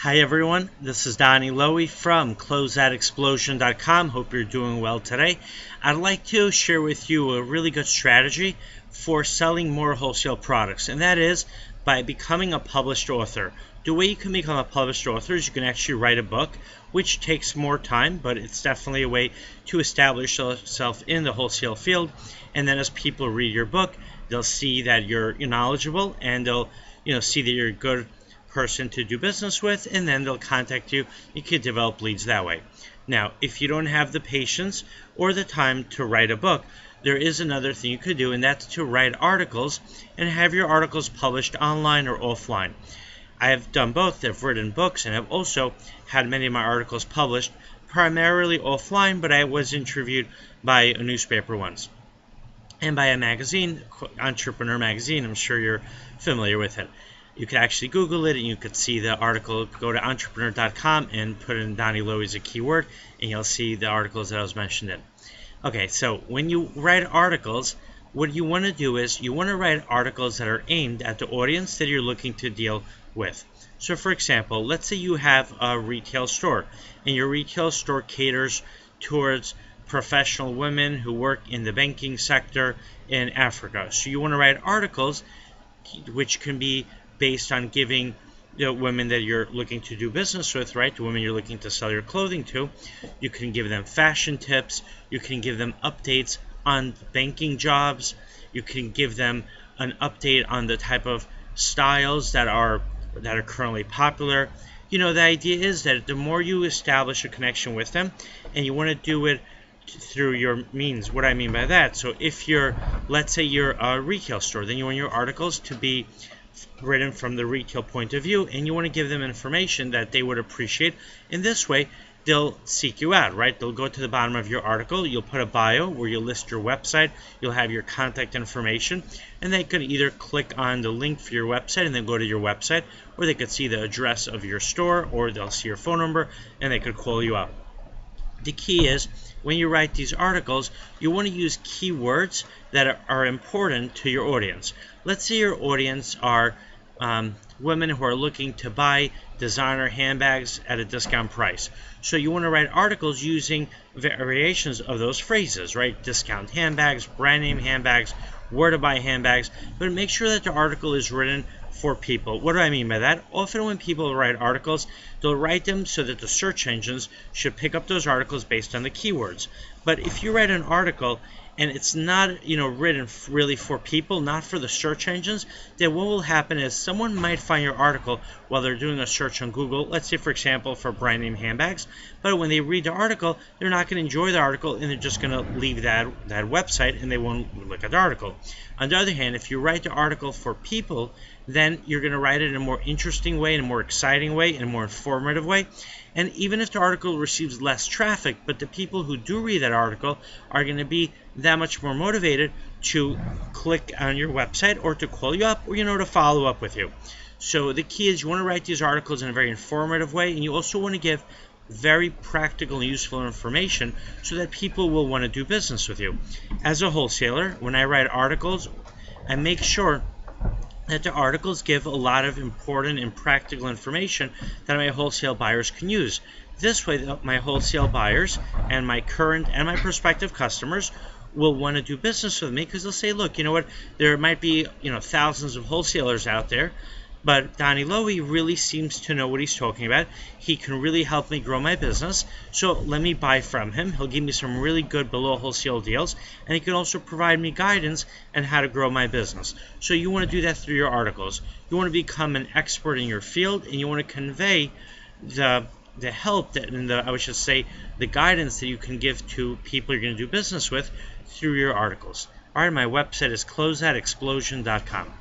Hi everyone, this is Donny Lowy from Closeout Hope you're doing well today. I'd like to share with you a really good strategy for selling more wholesale products, and that is by becoming a published author. The way you can become a published author is you can actually write a book, which takes more time, but it's definitely a way to establish yourself in the wholesale field. And then as people read your book, they'll see that you're knowledgeable, and they'll see that you're a good person to do business with, and then they'll contact you. You could develop leads that way. Now, if you don't have the patience or the time to write a book, there is another thing you could do, and that's to write articles and have your articles published online or offline. I have done both. I've written books, and I've also had many of my articles published primarily offline, but I was interviewed by a newspaper once and by a magazine, Entrepreneur Magazine. I'm sure you're familiar with it. You could actually Google it, and you could see the article. Go to entrepreneur.com and put in Donny Lowy as a keyword, and you'll see the articles that I was mentioned in. Okay, so when you write articles, what you want to do is you want to write articles that are aimed at the audience that you're looking to deal with. So for example, let's say you have a retail store, and your retail store caters towards professional women who work in the banking sector in Africa. So you want to write articles which can be based on giving the women that you're looking to do business with, right? The women you're looking to sell your clothing to. You can give them fashion tips. You can give them updates on banking jobs. You can give them an update on the type of styles that are currently popular. The idea is that the more you establish a connection with them, and you want to do it through your means. What I mean by that, so if let's say you're a retail store, then you want your articles to be written from the retail point of view, and you want to give them information that they would appreciate. In this way, they'll seek you out, right? They'll go to the bottom of your article. You'll put a bio where you'll list your website. You'll have your contact information, and they could either click on the link for your website and then go to your website, or they could see the address of your store, or they'll see your phone number, and they could call you up. The key is, when you write these articles, you want to use keywords that are important to your audience. Let's say your audience are women who are looking to buy designer handbags at a discount price. So you want to write articles using variations of those phrases, right? Discount handbags, brand name handbags, where to buy handbags, but make sure that the article is written for people. What do I mean by that? Often when people write articles, they'll write them so that the search engines should pick up those articles based on the keywords. But if you write an article and it's not written really for people, not for the search engines, then what will happen is someone might find your article while they're doing a search on Google, let's say for example for brand name handbags, but when they read the article, they're not going to enjoy the article, and they're just going to leave that website and they won't look at the article. On the other hand, if you write the article for people, then you're going to write it in a more interesting way, in a more exciting way, in a more informative way. And even if the article receives less traffic, but the people who do read that article are going to be that much more motivated to click on your website or to call you up or to follow up with you. So the key is you want to write these articles in a very informative way, and you also want to give very practical and useful information so that people will want to do business with you. As a wholesaler, when I write articles, I make sure that the articles give a lot of important and practical information that my wholesale buyers can use. This way, my wholesale buyers and my current and my prospective customers will want to do business with me, because they'll say, look, you know what, there might be thousands of wholesalers out there, but Donny Lowy really seems to know what he's talking about. He can really help me grow my business, so let me buy from him. He'll give me some really good below wholesale deals, and he can also provide me guidance on how to grow my business. So you want to do that through your articles. You want to become an expert in your field, and you want to convey the help the guidance that you can give to people you're going to do business with through your articles. All right, my website is closeoutexplosion.com.